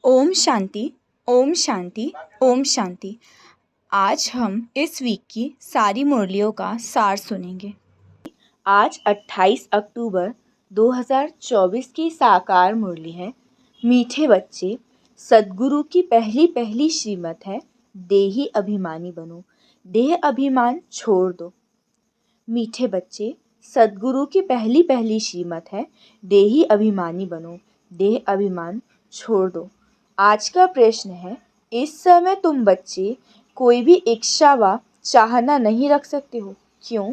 ओम शांति। ओम शांति। ओम शांति। आज हम इस वीक की सारी मुरलियों का सार सुनेंगे। आज 28 अक्टूबर 2024 की साकार मुरली है। मीठे बच्चे, सद्गुरु की पहली पहली श्रीमत है, देही अभिमानी बनो, देह अभिमान छोड़ दो। मीठे बच्चे, सद्गुरु की पहली पहली श्रीमत है, देही अभिमानी बनो, देह अभिमान छोड़ दो। आज का प्रश्न है, इस समय तुम बच्चे कोई भी इच्छा व चाहना नहीं रख सकते हो, क्यों?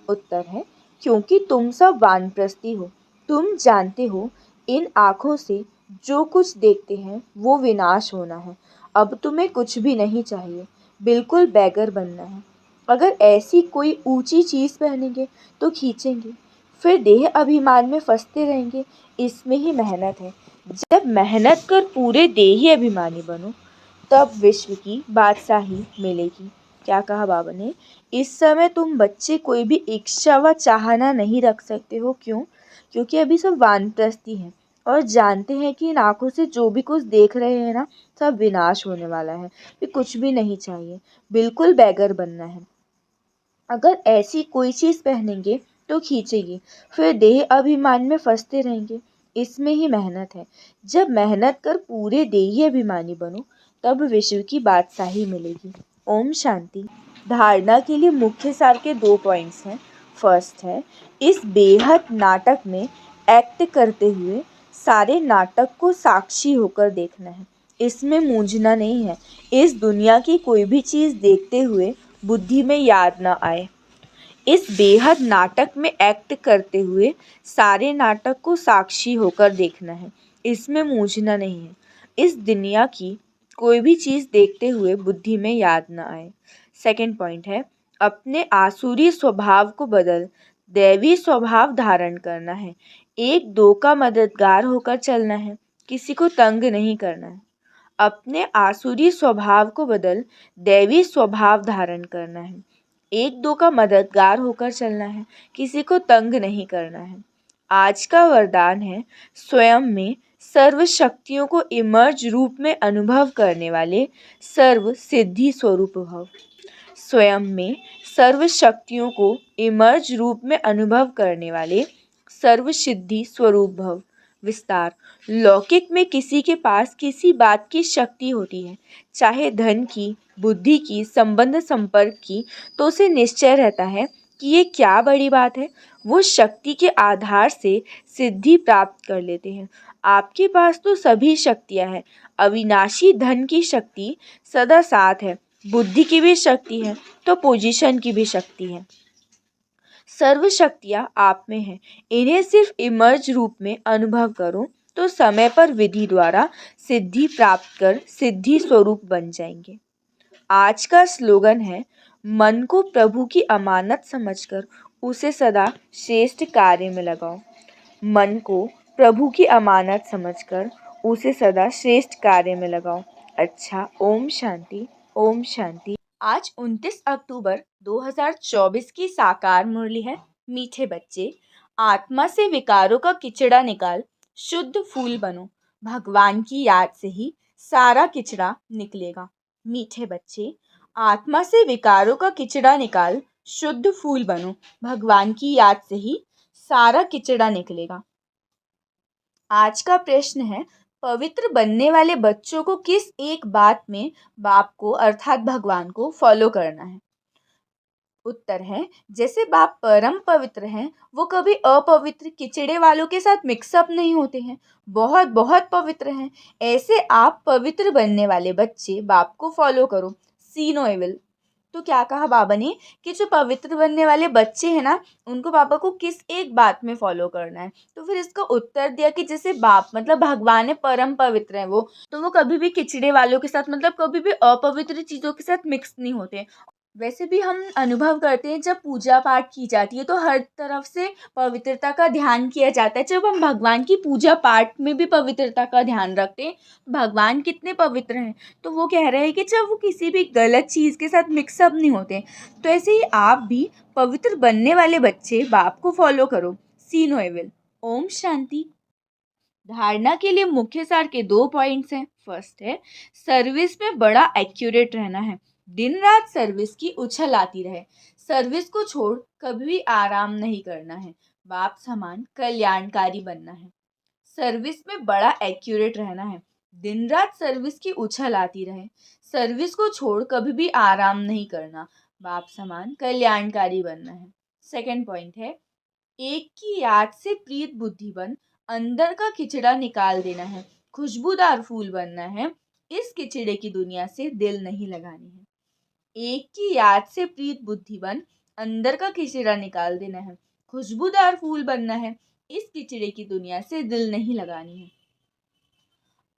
उत्तर है, क्योंकि तुम सब वानप्रस्थी हो। तुम जानते हो इन आँखों से जो कुछ देखते हैं वो विनाश होना है। अब तुम्हें कुछ भी नहीं चाहिए, बिल्कुल बैगर बनना है। अगर ऐसी कोई ऊंची चीज़ पहनेंगे तो खींचेंगे, फिर देह अभिमान में फंसते रहेंगे। इसमें ही मेहनत है। जब मेहनत कर पूरे देही अभिमानी बनो तब विश्व की बादशाही मिलेगी। क्या कहा बाबा ने? इस समय तुम बच्चे कोई भी इच्छा व चाहना नहीं रख सकते हो, क्यों? क्योंकि अभी सब वानप्रस्थी हैं और जानते हैं कि इन आँखों से जो भी कुछ देख रहे हैं ना, सब विनाश होने वाला है। फिर कुछ भी नहीं चाहिए, बिल्कुल बैगर बनना है। अगर ऐसी कोई चीज़ पहनेंगे तो खींचेगी, फिर देह अभिमान में फंसते रहेंगे। इसमें ही मेहनत है। जब मेहनत कर पूरे देही अभिमानी बनो तब विश्व की बादशाही मिलेगी। ओम शांति। धारणा के लिए मुख्य सार के 2 पॉइंट्स हैं। फर्स्ट है, इस बेहद नाटक में एक्ट करते हुए सारे नाटक को साक्षी होकर देखना है। इसमें मूंझना नहीं है। इस दुनिया की कोई भी चीज़ देखते हुए बुद्धि में याद न आए। इस बेहद नाटक में एक्ट करते हुए सारे नाटक को साक्षी होकर देखना है। इसमें मूंझना नहीं है। इस दुनिया की कोई भी चीज़ देखते हुए बुद्धि में याद न आए। सेकंड पॉइंट है, अपने आसुरी स्वभाव को बदल दैवी स्वभाव धारण करना है। एक दो का मददगार होकर चलना है, किसी को तंग नहीं करना है। अपने आसुरी स्वभाव को बदल दैवी स्वभाव धारण करना है। एक दो का मददगार होकर चलना है, किसी को तंग नहीं करना है। आज का वरदान है, स्वयं में सर्व शक्तियों को इमर्ज रूप में अनुभव करने वाले सर्व सिद्धि स्वरूप भव। स्वयं में सर्व शक्तियों को इमर्ज रूप में अनुभव करने वाले सर्व सिद्धि स्वरूप भव। विस्तार। लौकिक में किसी के पास किसी बात की शक्ति होती है, चाहे धन की, बुद्धि की, संबंध संपर्क की, तो उसे निश्चय रहता है कि ये क्या बड़ी बात है। वो शक्ति के आधार से सिद्धि प्राप्त कर लेते हैं। आपके पास तो सभी शक्तियाँ हैं। अविनाशी धन की शक्ति सदा साथ है, बुद्धि की भी शक्ति है, तो पोजीशन की भी शक्ति है। सर्व शक्तियाँ आप में हैं। इन्हें सिर्फ इमर्ज रूप में अनुभव करो तो समय पर विधि द्वारा सिद्धि प्राप्त कर सिद्धि स्वरूप बन जाएंगे। आज का स्लोगन है, मन को प्रभु की अमानत समझकर उसे सदा श्रेष्ठ कार्य में लगाओ। मन को प्रभु की अमानत समझकर उसे सदा श्रेष्ठ कार्य में लगाओ। अच्छा, ओम शांति। ओम शांति। आज 29 अक्टूबर 2024 की साकार मुरली है। मीठे बच्चे, आत्मा से विकारों का किचड़ा निकाल, शुद्ध फूल बनो। भगवान की याद से ही सारा किचड़ा निकलेगा। मीठे बच्चे, आत्मा से विकारों का किचड़ा निकाल, शुद्ध फूल बनो। भगवान की याद से ही सारा किचड़ा निकलेगा। आज का प्रश्न है, पवित्र बनने वाले बच्चों को किस एक बात में बाप को अर्थात भगवान को फॉलो करना है? उत्तर है, जैसे बाप परम पवित्र हैं, वो कभी अपवित्र किचड़े वालों के साथ मिक्सअप नहीं होते हैं, बहुत बहुत पवित्र हैं। ऐसे आप पवित्र बनने वाले बच्चे बाप को फॉलो करो, सी नो एविल। तो क्या कहा बाबा ने कि जो पवित्र बनने वाले बच्चे हैं ना, उनको बाबा को किस एक बात में फॉलो करना है? तो फिर इसका उत्तर दिया कि जैसे बाप मतलब भगवान है, परम पवित्र है वो, तो वो कभी भी किचड़े वालों के साथ मतलब कभी भी अपवित्र चीज़ों के साथ मिक्स नहीं होते। वैसे भी हम अनुभव करते हैं, जब पूजा पाठ की जाती है तो हर तरफ से पवित्रता का ध्यान किया जाता है। जब हम भगवान की पूजा पाठ में भी पवित्रता का ध्यान रखते हैं, भगवान कितने पवित्र हैं, तो वो कह रहे हैं कि जब वो किसी भी गलत चीज़ के साथ मिक्सअप नहीं होते। तो ऐसे ही आप भी पवित्र बनने वाले बच्चे बाप को फॉलो करो, सी नो एविल। ओम शांति। धारणा के लिए मुख्य सार के 2 पॉइंट्स हैं। फर्स्ट है सर्विस में बड़ा एक्यूरेट रहना है। दिन रात सर्विस की उछल आती रहे। सर्विस को छोड़ कभी भी आराम नहीं करना है। बाप समान कल्याणकारी बनना है। सर्विस में बड़ा एक्यूरेट रहना है। दिन रात सर्विस की उछल आती रहे। सर्विस को छोड़ कभी भी आराम नहीं करना। बाप समान कल्याणकारी बनना है। सेकंड पॉइंट है एक की याद से प्रीत बुद्धि बन अंदर का किचड़ा निकाल देना है। खुशबूदार फूल बनना है। इस किचड़े की दुनिया से दिल नहीं लगानी है। एक की याद से प्रीत बुद्धि बन अंदर का किचड़ा निकाल देना है। खुशबूदार फूल बनना है। इस किचड़े की दुनिया से दिल नहीं लगानी है।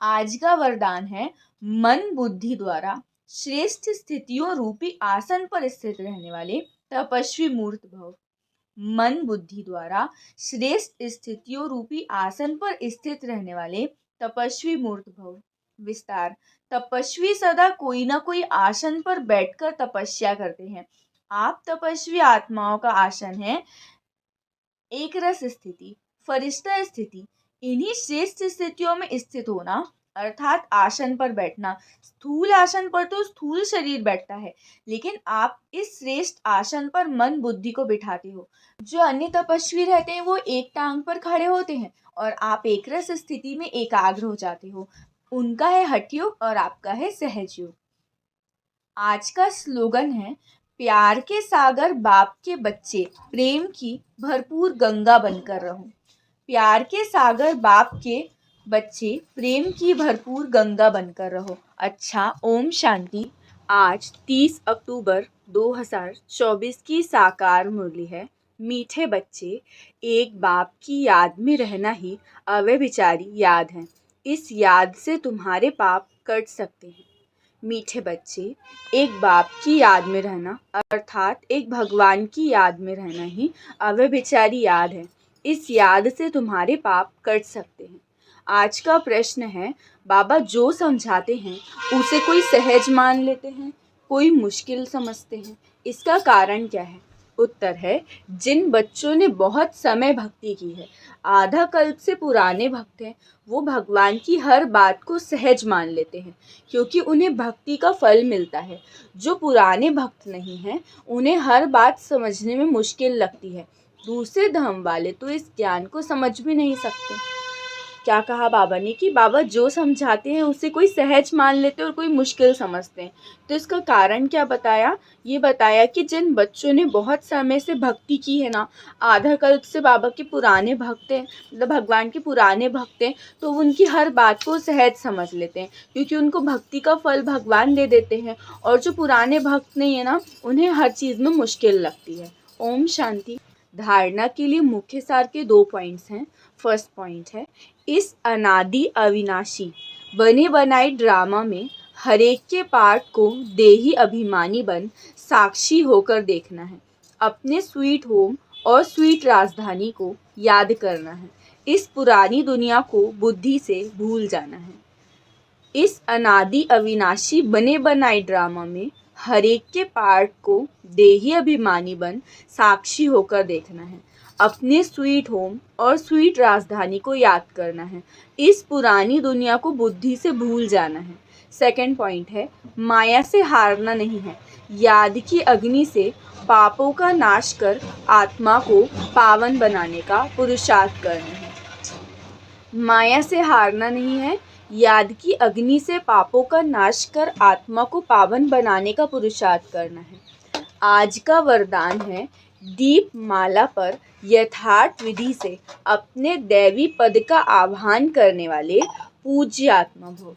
आज का वरदान है मन बुद्धि द्वारा श्रेष्ठ स्थितियों रूपी आसन पर स्थित रहने वाले तपस्वी मूर्त भव। मन बुद्धि द्वारा श्रेष्ठ स्थितियों रूपी आसन पर स्थित रहने वाले तपस्वी मूर्त भव। विस्तार तपस्वी सदा कोई ना कोई आसन पर बैठकर तपस्या करते हैं। आप तपस्वी आत्माओं का आसन है। एक रस स्थिति, फरिश्ता स्थिति, इन्हीं श्रेष्ठ स्थितियों में स्थित होना अर्थात आसन पर बैठना। स्थूल आसन पर तो स्थूल शरीर बैठता है, लेकिन आप इस श्रेष्ठ आसन पर मन बुद्धि को बिठाते हो। जो अन्य तपस्वी रहते हैं वो एक टांग पर खड़े होते हैं और आप एक रस स्थिति में एकाग्र हो जाते हो। उनका है हठ योग और आपका है सहज योग। आज का स्लोगन है प्यार के सागर बाप के बच्चे प्रेम की भरपूर गंगा बनकर रहो। प्यार के सागर बाप के बच्चे प्रेम की भरपूर गंगा बनकर रहो। अच्छा, ओम शांति। आज 30 अक्टूबर 2024 की साकार मुरली है। मीठे बच्चे, एक बाप की याद में रहना ही अव्यभिचारी याद है। इस याद से तुम्हारे पाप कट सकते हैं। मीठे बच्चे, एक बाप की याद में रहना अर्थात एक भगवान की याद में रहना ही अव्यभिचारी याद है। इस याद से तुम्हारे पाप कट सकते हैं। आज का प्रश्न है बाबा जो समझाते हैं उसे कोई सहज मान लेते हैं, कोई मुश्किल समझते हैं। इसका कारण क्या है? उत्तर है जिन बच्चों ने बहुत समय भक्ति की है, आधा कल्प से पुराने भक्त हैं, वो भगवान की हर बात को सहज मान लेते हैं क्योंकि उन्हें भक्ति का फल मिलता है। जो पुराने भक्त नहीं हैं उन्हें हर बात समझने में मुश्किल लगती है। दूसरे धर्म वाले तो इस ज्ञान को समझ भी नहीं सकते। क्या कहा बाबा ने कि बाबा जो समझाते हैं उसे कोई सहज मान लेते हैं और कोई मुश्किल समझते हैं। तो इसका कारण क्या बताया? ये बताया कि जिन बच्चों ने बहुत समय से भक्ति की है ना, आधा कल्प से बाबा के पुराने भक्त हैं, मतलब भगवान के पुराने भक्त हैं, तो उनकी हर बात को सहज समझ लेते हैं क्योंकि उनको भक्ति का फल भगवान दे देते हैं। और जो पुराने भक्त नहीं है ना, उन्हें हर चीज़ में मुश्किल लगती है। ओम शांति। धारणा के लिए मुख्य सार के 2 पॉइंट्स हैं। फर्स्ट पॉइंट है इस अनादि अविनाशी बने बनाए ड्रामा में हरेक के पार्ट को देही अभिमानी बन साक्षी होकर देखना है। अपने स्वीट होम और स्वीट राजधानी को याद करना है। इस पुरानी दुनिया को बुद्धि से भूल जाना है। इस अनादि अविनाशी बने बनाए ड्रामा में हरेक के पार्ट को देही अभिमानी बन साक्षी होकर देखना है। अपने स्वीट होम और स्वीट राजधानी को याद करना है। इस पुरानी दुनिया को बुद्धि से भूल जाना है। सेकंड पॉइंट है माया से हारना नहीं है। याद की अग्नि से पापों का नाश कर आत्मा को पावन बनाने का पुरुषार्थ करना है। माया से हारना नहीं है। याद की अग्नि से पापों का नाश कर आत्मा को पावन बनाने का पुरुषार्थ करना है। आज का वरदान है दीप माला पर यथार्थ विधि से अपने दैवी पद का आह्वान करने वाले पूज्य आत्मा भव।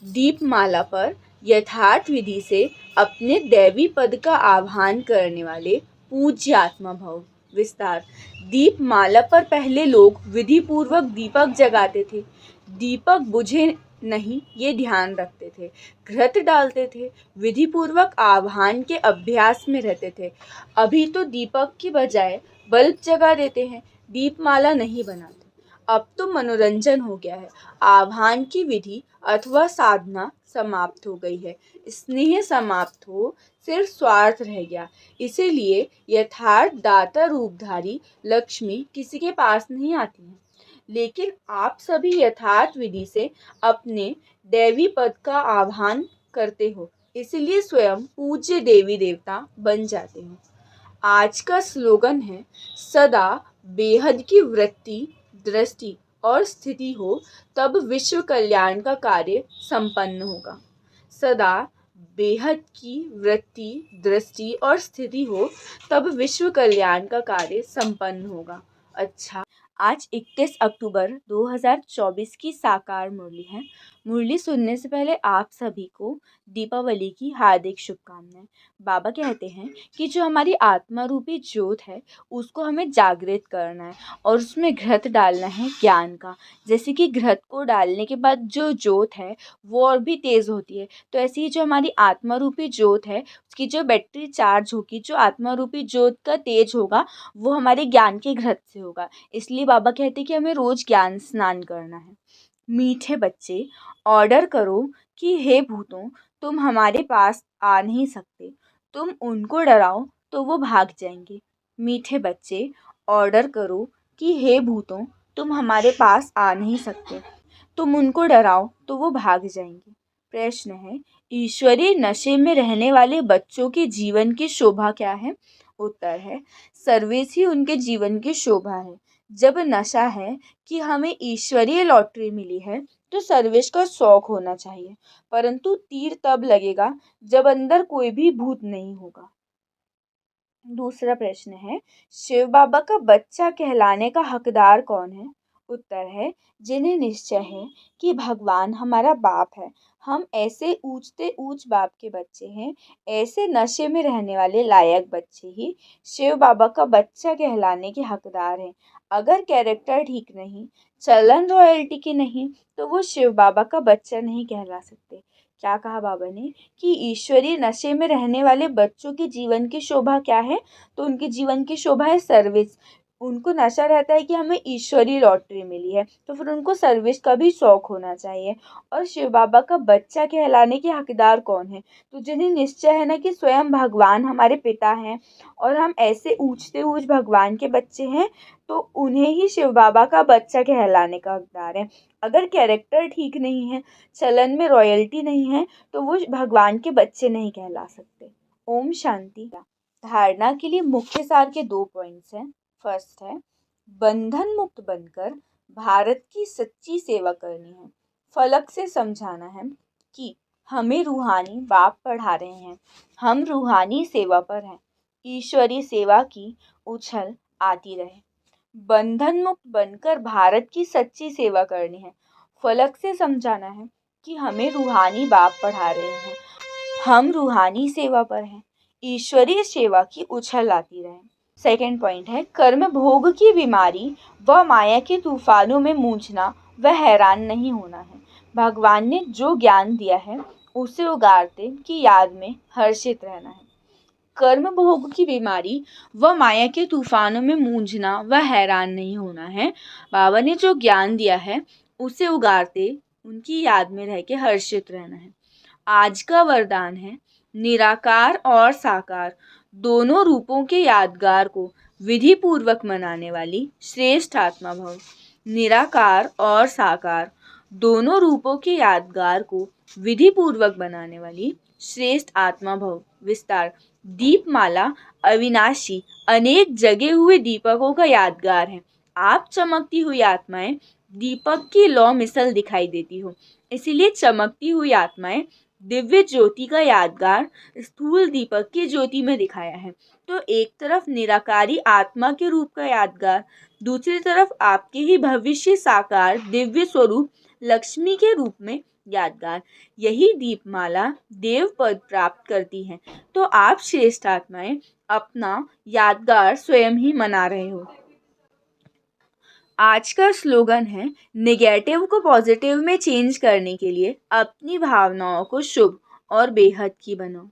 दीप माला पर यथार्थ विधि से अपने दैवी पद का आह्वान करने वाले पूज्य आत्मा भव। विस्तार दीप माला पर पहले लोग विधि पूर्वक दीपक जगाते थे। दीपक बुझे नहीं ये ध्यान रखते थे। घृत डालते थे। विधि पूर्वक आह्वान के अभ्यास में रहते थे। अभी तो दीपक की बजाय बल्ब जगा देते हैं, दीपमाला नहीं बनाते। अब तो मनोरंजन हो गया है। आह्वान की विधि अथवा साधना समाप्त हो गई है। स्नेह समाप्त हो, सिर्फ स्वार्थ रह गया। इसीलिए यथार्थ दाता रूपधारी लक्ष्मी किसी के पास नहीं आती है। लेकिन आप सभी यथार्थ विधि से अपने दैवी पद का आह्वान करते हो, इसलिए स्वयं पूज्य देवी देवता बन जाते हो। आज का स्लोगन है, सदा बेहद की वृत्ति, दृष्टि और स्थिति हो तब विश्व कल्याण का कार्य संपन्न होगा। सदा बेहद की वृत्ति, दृष्टि और स्थिति हो तब विश्व कल्याण का कार्य संपन्न होगा। अच्छा, आज 21 अक्टूबर 2024 की साकार मुरली है। मुरली सुनने से पहले आप सभी को दीपावली की हार्दिक शुभकामनाएं। बाबा कहते हैं कि जो हमारी आत्मा रूपी ज्योत है उसको हमें जागृत करना है और उसमें घृत डालना है ज्ञान का। जैसे कि घृत को डालने के बाद जो ज्योत है वो और भी तेज़ होती है, तो ऐसे ही जो हमारी आत्मा रूपी ज्योत है उसकी जो बैटरी चार्ज होगी, जो आत्मा रूपी ज्योत का तेज होगा वो हमारे ज्ञान के घृत से होगा। इसलिए बाबा कहते हैं कि हमें रोज ज्ञान स्नान करना है। मीठे बच्चे, ऑर्डर करो कि हे भूतों, तुम हमारे पास आ नहीं सकते, तुम उनको डराओ तो वो भाग जाएंगे। मीठे बच्चे, ऑर्डर करो कि हे भूतों, तुम हमारे पास आ नहीं सकते, तुम उनको डराओ तो वो भाग जाएंगे। प्रश्न है, ईश्वरीय नशे में रहने वाले बच्चों के जीवन की शोभा क्या है? उत्तर है, सर्विस ही उनके जीवन की शोभा है। जब नशा है कि हमें ईश्वरीय लॉटरी मिली है तो सर्विस का शौक होना चाहिए, परंतु तीर तब लगेगा जब अंदर कोई भी भूत नहीं होगा। दूसरा प्रश्न है, शिव बाबा का बच्चा कहलाने का हकदार कौन है? उत्तर है, जिन्हें निश्चय है कि भगवान हमारा बाप है। हम ऐसे ऊंचते ऊंच बाप के बच्चे हैं, ऐसे नशे में रहने वाले लायक बच्चे ही शिव बाबा का बच्चा कहलाने के हकदार हैं। अगर कैरेक्टर ठीक नहीं, चलन रॉयल्टी की नहीं, तो वो शिव बाबा का बच्चा नहीं कहला सकते। क्या कहा बाबा ने कि ईश्वरीय नशे में रहने वाले बच्चों के जीवन की शोभा क्या है? तो उनके जीवन की शोभा है सर्विस। उनको नशा रहता है कि हमें ईश्वरीय लॉटरी मिली है, तो फिर उनको सर्विस का भी शौक होना चाहिए। और शिव बाबा का बच्चा कहलाने के हकदार कौन है? तो जिन्हें निश्चय है ना कि स्वयं भगवान हमारे पिता हैं और हम ऐसे ऊंचते ऊंच भगवान के बच्चे हैं, तो उन्हें ही शिव बाबा का बच्चा कहलाने का हकदार है। अगर कैरेक्टर ठीक नहीं है, चलन में रॉयल्टी नहीं है, तो वो भगवान के बच्चे नहीं कहला सकते। ओम शांति। धारणा के लिए मुख्य सार के 2 पॉइंट्स हैं। फर्स्ट है, बंधन मुक्त बनकर भारत की सच्ची सेवा करनी है। फलक से समझाना है कि हमें रूहानी बाप पढ़ा रहे हैं, हम रूहानी सेवा पर हैं, ईश्वरीय सेवा की उछल आती रहे। बंधन मुक्त बनकर भारत की सच्ची सेवा करनी है। फलक से समझाना है कि हमें रूहानी बाप पढ़ा रहे हैं, हम रूहानी सेवा पर हैं, ईश्वरीय सेवा की उछल आती रहे। सेकंड पॉइंट है, कर्म भोग की बीमारी व माया के तूफानों में मूंझना व हैरान नहीं होना है। भगवान ने जो ज्ञान दिया है उसे उगारते की याद में हर्षित रहना है। कर्म भोग की बीमारी व माया के तूफानों में मूंझना व हैरान नहीं होना है। बाबा ने जो ज्ञान दिया है उसे उगारते उनकी याद में रह के हर्षित रहना है। आज का वरदान है, निराकार और साकार दोनों रूपों के यादगार को विधि पूर्वक मनाने वाली श्रेष्ठ आत्मा भव। निराकार और साकार दोनों रूपों के यादगार को विधि पूर्वक बनाने वाली श्रेष्ठ आत्मा भव। विस्तार, दीपमाला अविनाशी अनेक जगे हुए दीपकों का यादगार है। आप चमकती हुई आत्माएं दीपक की लौ मिसल दिखाई देती हो, इसीलिए चमकती हुई आत्माएं दिव्य ज्योति का यादगार स्थूल दीपक की ज्योति में दिखाया है। तो एक तरफ निराकारी आत्मा के रूप का यादगार, दूसरी तरफ आपके ही भविष्य साकार दिव्य स्वरूप लक्ष्मी के रूप में यादगार। यही दीपमाला देव पद प्राप्त करती है। तो आप श्रेष्ठ आत्माएं अपना यादगार स्वयं ही मना रहे हो। आज का स्लोगन है, नेगेटिव को पॉजिटिव में चेंज करने के लिए अपनी भावनाओं को शुभ और बेहद की बनाओ।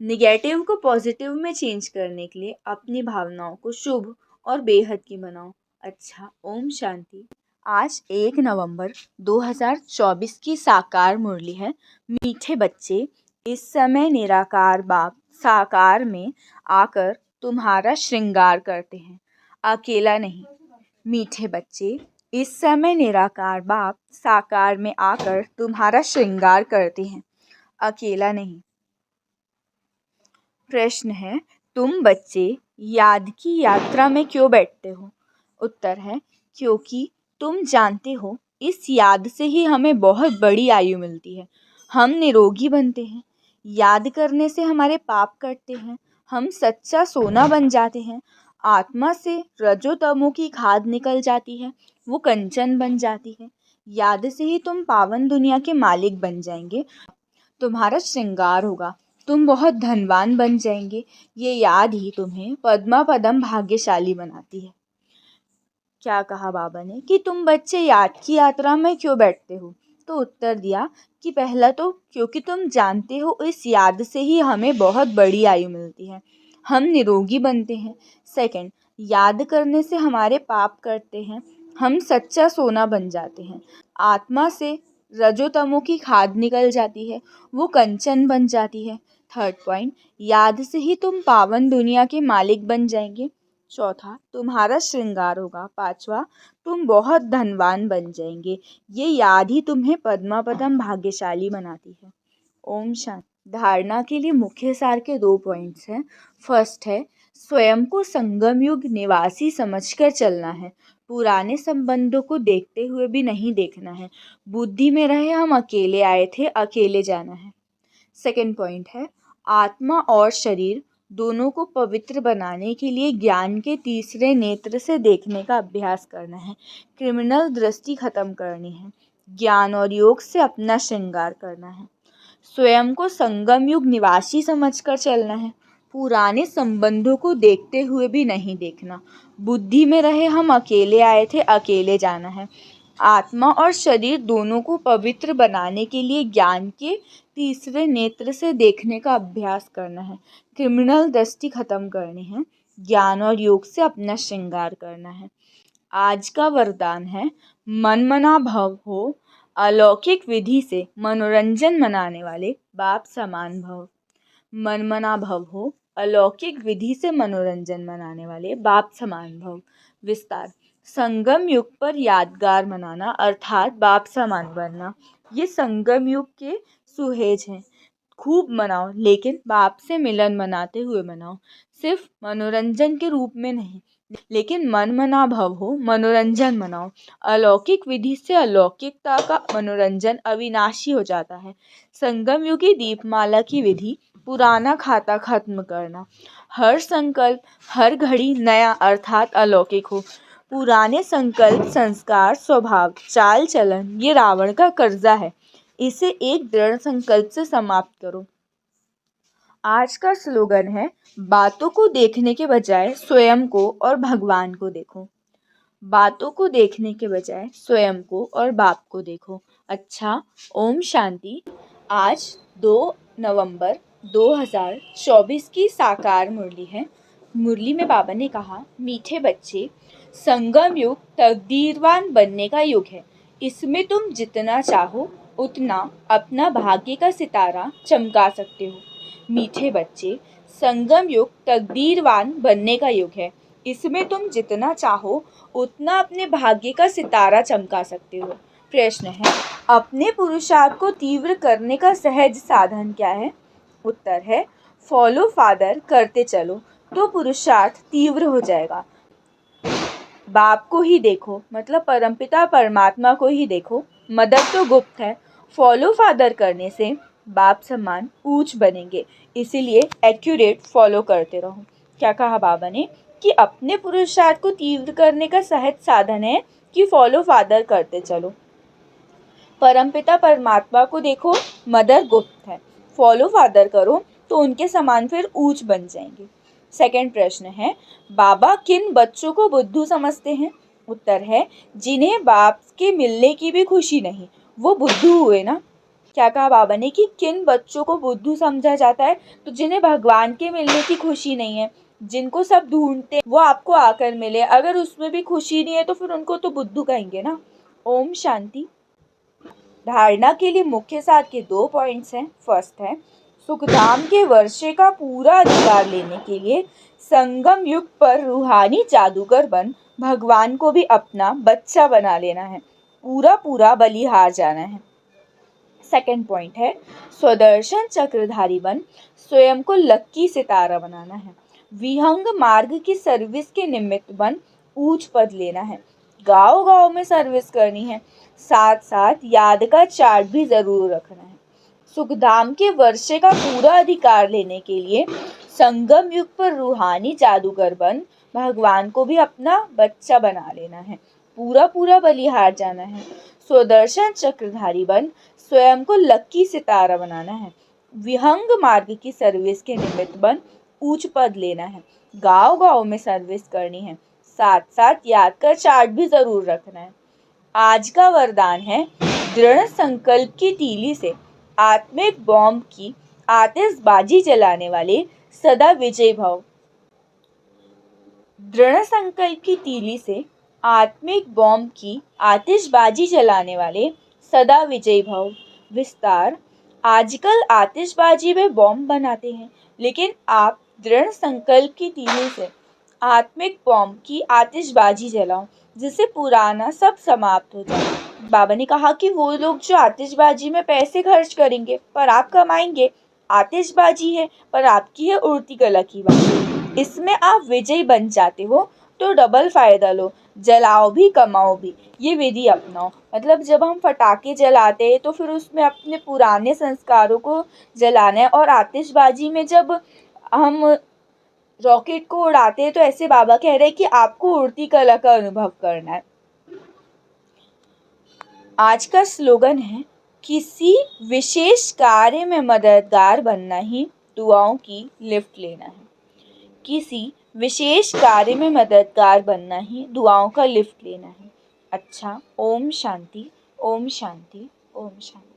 नेगेटिव को पॉजिटिव में चेंज करने के लिए अपनी भावनाओं को शुभ और बेहद की बनाओ। अच्छा, ओम शांति। आज 1 नवंबर 2024 की साकार मुरली है। मीठे बच्चे, इस समय निराकार बाप साकार में आकर तुम्हारा श्रृंगार करते हैं, अकेला नहीं। मीठे बच्चे, इस समय निराकार बाप साकार में आकर तुम्हारा श्रृंगार करते हैं, अकेला नहीं। प्रश्न है, तुम बच्चे याद की यात्रा में क्यों बैठते हो? उत्तर है, क्योंकि तुम जानते हो इस याद से ही हमें बहुत बड़ी आयु मिलती है। हम निरोगी बनते हैं। याद करने से हमारे पाप कटते हैं। हम सच्चा सोना बन जाते हैं। आत्मा से रजोतमो की खाद निकल जाती है, वो कंचन बन जाती है। याद से ही तुम पावन दुनिया के मालिक बन जाएंगे। तुम्हारा श्रृंगार होगा। तुम बहुत धनवान बन जाएंगे। ये याद ही तुम्हें पद्मा पदम भाग्यशाली बनाती है। क्या कहा बाबा ने कि तुम बच्चे याद की यात्रा में क्यों बैठते हो? तो उत्तर दिया कि पहला तो क्योंकि तुम जानते हो इस याद से ही हमें बहुत बड़ी आयु मिलती है, हम निरोगी बनते हैं। सेकंड, याद करने से हमारे पाप कटते हैं, हम सच्चा सोना बन जाते हैं। आत्मा से रजोतमो की खाद निकल जाती है, वो कंचन बन जाती है। थर्ड पॉइंट, याद से ही तुम पावन दुनिया के मालिक बन जाएंगे। चौथा, तुम्हारा श्रृंगार होगा। पांचवा, तुम बहुत धनवान बन जाएंगे। ये याद ही तुम्हें पद्मापदम भाग्यशाली बनाती है। ओम शांति। धारणा के लिए मुख्य सार के 2 पॉइंट्स हैं। फर्स्ट है, स्वयं को संगम युग निवासी समझकर चलना है। पुराने संबंधों को देखते हुए भी नहीं देखना है। बुद्धि में रहे हम अकेले आए थे, अकेले जाना है। सेकंड पॉइंट है, आत्मा और शरीर दोनों को पवित्र बनाने के लिए ज्ञान के तीसरे नेत्र से देखने का अभ्यास करना है। क्रिमिनल दृष्टि खत्म करनी है। ज्ञान और योग से अपना श्रृंगार करना है। स्वयं को संगम युग निवासी समझकर चलना है। पुराने संबंधों को देखते हुए भी नहीं देखना। बुद्धि में रहे हम अकेले आए थे, अकेले जाना है। आत्मा और शरीर दोनों को पवित्र बनाने के लिए ज्ञान के तीसरे नेत्र से देखने का अभ्यास करना है। क्रिमिनल दृष्टि खत्म करनी है। ज्ञान और योग से अपना श्रृंगार करना है। आज का वरदान है, मनमना भव हो, अलौकिक विधि से मनोरंजन मनाने वाले बाप समान भव। मनमना भव हो, अलौकिक विधि से मनोरंजन मनाने वाले बाप समान भव। विस्तार, संगम युग पर यादगार मनाना अर्थात बाप समान बनना, ये संगम युग के सुहेज हैं। खूब मनाओ, लेकिन बाप से मिलन मनाते हुए मनाओ। सिर्फ मनोरंजन के रूप में नहीं, लेकिन मन मना भव हो, मनोरंजन मनाओ। अलौकिक विधि से अलौकिकता का मनोरंजन अविनाशी हो जाता है। संगम युगी दीपमाला की विधि, पुराना खाता खत्म करना। हर संकल्प हर घड़ी नया अर्थात अलौकिक हो। पुराने संकल्प, संस्कार, स्वभाव, चाल चलन ये रावण का कर्जा है, इसे एक दृढ़ संकल्प से समाप्त करो। आज का स्लोगन है, बातों को देखने के बजाय स्वयं को और भगवान को देखो। बातों को देखने के बजाय स्वयं को और बाप को देखो। अच्छा, ओम शांति। आज 2 नवंबर 2024 की साकार मुरली है। मुरली में बाबा ने कहा, मीठे बच्चे, संगम युग तकदीरवान बनने का युग है। इसमें तुम जितना चाहो उतना अपना भाग्य का सितारा चमका सकते हो। मीठे बच्चे, संगम युग तकदीरवान बनने का युग है। इसमें तुम जितना चाहो उतना अपने भाग्य का सितारा चमका सकते हो। प्रश्न है, अपने पुरुषार्थ को तीव्र करने का सहज साधन क्या है? उत्तर है, फॉलो फादर करते चलो तो पुरुषार्थ तीव्र हो जाएगा। बाप को ही देखो, मतलब परमपिता परमात्मा को ही देखो। मदद तो गुप्त है। फॉलो फादर करने से बाप समान ऊंच बनेंगे, इसीलिए एक्यूरेट फॉलो करते रहो। क्या कहा बाबा ने कि अपने पुरुषार्थ को तीव्र करने का सहज साधन है कि फॉलो फादर करते चलो। परमपिता परमात्मा को देखो, मदर गुप्त है। फॉलो फादर करो तो उनके समान फिर ऊंच बन जाएंगे। सेकंड प्रश्न है, बाबा किन बच्चों को बुद्धू समझते हैं? उत्तर है, जिन्हें बाप के मिलने की भी खुशी नहीं, वो बुद्धू हुए ना। क्या कहा बाबा ने कि किन बच्चों को बुद्धू समझा जाता है? तो जिन्हें भगवान के मिलने की खुशी नहीं है, जिनको सब ढूंढते वो आपको आकर मिले, अगर उसमें भी खुशी नहीं है तो फिर उनको तो बुद्धू कहेंगे ना। ओम शांति। धारणा के लिए मुख्य सार के 2 पॉइंट्स हैं। फर्स्ट है, सुखधाम के वर्षे का पूरा अधिकार लेने के लिए संगम युग पर रूहानी जादूगर बन भगवान को भी अपना बच्चा बना लेना है, पूरा पूरा बलिहार जाना है। सेकंड पॉइंट है स्वदर्शन चक्रधारी बन स्वयं को लक्की सितारा बनाना है। विहंग मार्ग की सर्विस के निमित्त बन ऊंच पद लेना है। गांव गांव में सर्विस करनी है, साथ साथ याद का चार्ट भी जरूर रखना है। सुखधाम के वर्षे का पूरा अधिकार लेने के लिए संगम युग पर रूहानी जादूगर बन भगवान को भी अपना बच्चा बना लेना है, पूरा पूरा बलिहार जाना है। स्वदर्शन चक्रधारी बन स्वयं को लक्की सितारा बनाना है। विहंग मार्ग की सर्विस के निमित्त बन ऊंच पद लेना है। गांव गांव में सर्विस करनी है, साथ साथ याद का चार्ट भी जरूर रखना है। आज का वरदान है दृढ़ संकल्प की तीली से आत्मिक बॉम्ब की आतिशबाजी जलाने वाले सदा विजय भव। दृढ़ संकल्प की तीली से आत्मिक बॉम्ब की आतिशबाजी जलाने वाले सदा विजय भव। विस्तार, आजकल आतिशबाजी में बॉम्ब बनाते हैं, लेकिन आप दृढ़ संकल्प की तीली से आत्मिक बॉम्ब की आतिशबाजी जलाओ, जिससे पुराना सब समाप्त हो जाए। बाबा ने कहा कि वो लोग जो आतिशबाजी में पैसे खर्च करेंगे पर आप कमाएंगे, आतिशबाजी है पर आपकी है उड़ती कला की बात, इसमें आप विजयी बन जाते हो, तो डबल फायदा लो, जलाओ भी कमाओ भी। ये विधि अपनाओ। मतलब जब हम पटाखे जलाते हैं तो फिर उसमें अपने पुराने संस्कारों को जलाना है, और आतिशबाजी में जब हम रॉकेट को उड़ाते हैं तो ऐसे बाबा कह रहे हैं कि आपको उड़ती कला का अनुभव करना है। आज का स्लोगन है किसी विशेष कार्य में मददगार बनना ही दुआओं की लिफ्ट लेना है। किसी विशेष कार्य में मददगार बनना ही दुआओं का लिफ्ट लेना है। अच्छा, ओम शांति, ओम शांति, ओम शांति।